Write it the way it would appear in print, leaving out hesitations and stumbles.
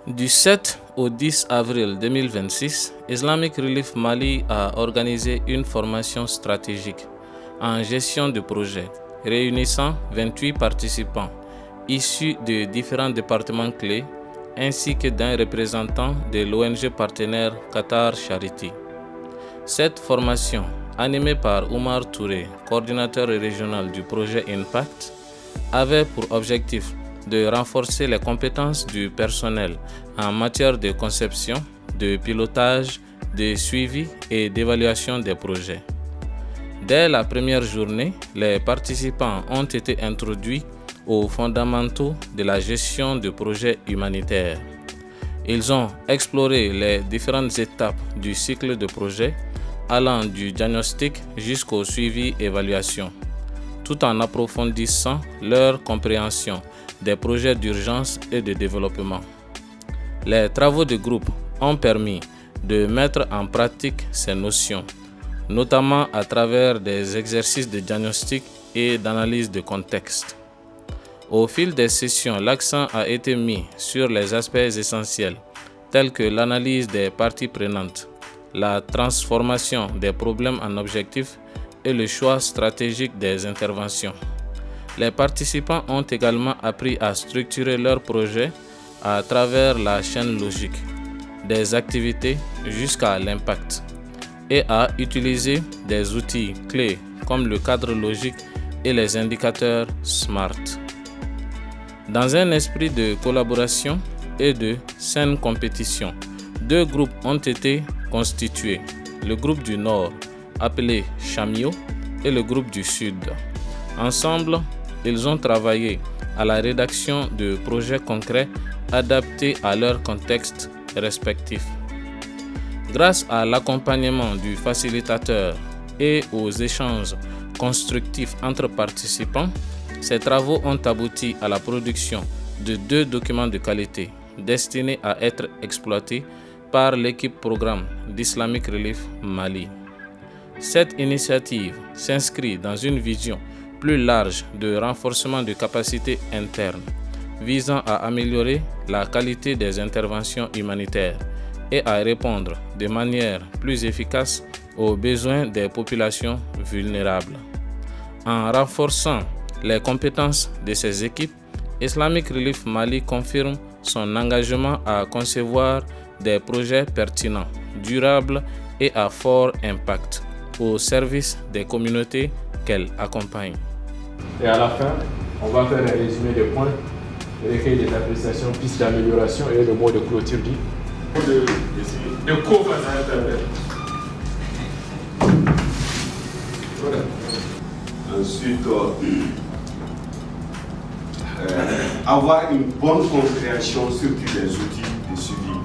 Du 7 au 10 avril 2026, Islamic Relief Mali a organisé une formation stratégique en gestion de projet, réunissant 28 participants issus de différents départements clés ainsi que d'un représentant de l'ONG partenaire Qatar Charity. Cette formation, animée par Oumar Touré, coordinateur régional du projet Impact, avait pour objectif de renforcer les compétences du personnel en matière de conception, de pilotage, de suivi et d'évaluation des projets. Dès la première journée, les participants ont été introduits aux fondamentaux de la gestion de projets humanitaires. Ils ont exploré les différentes étapes du cycle de projet, allant du diagnostic jusqu'au suivi-évaluation, tout en approfondissant leur compréhension des projets d'urgence et de développement. Les travaux de groupe ont permis de mettre en pratique ces notions, notamment à travers des exercices de diagnostic et d'analyse de contexte. Au fil des sessions, l'accent a été mis sur les aspects essentiels, tels que l'analyse des parties prenantes, la transformation des problèmes en objectifs et le choix stratégique des interventions. Les participants ont également appris à structurer leurs projets à travers la chaîne logique, des activités jusqu'à l'impact, et à utiliser des outils clés comme le cadre logique et les indicateurs SMART. Dans un esprit de collaboration et de saine compétition, deux groupes ont été constitués, le groupe du Nord, appelé Chamio, et le groupe du Sud. Ensemble, ils ont travaillé à la rédaction de projets concrets adaptés à leur contexte respectif. Grâce à l'accompagnement du facilitateur et aux échanges constructifs entre participants, ces travaux ont abouti à la production de 2 documents de qualité destinés à être exploités par l'équipe programme d'Islamic Relief Mali. Cette initiative s'inscrit dans une vision plus large de renforcement de capacités internes, visant à améliorer la qualité des interventions humanitaires et à répondre de manière plus efficace aux besoins des populations vulnérables. En renforçant les compétences de ces équipes, Islamic Relief Mali confirme son engagement à concevoir des projets pertinents, durables et à fort impact au service des communautés qu'elle accompagne. Et à la fin, on va faire un résumé des points, recueil des appréciations, pistes d'amélioration et le mot de clôture dit. De co-facilitateur. Voilà. Ensuite, avoir une bonne compréhension surtout des outils de suivi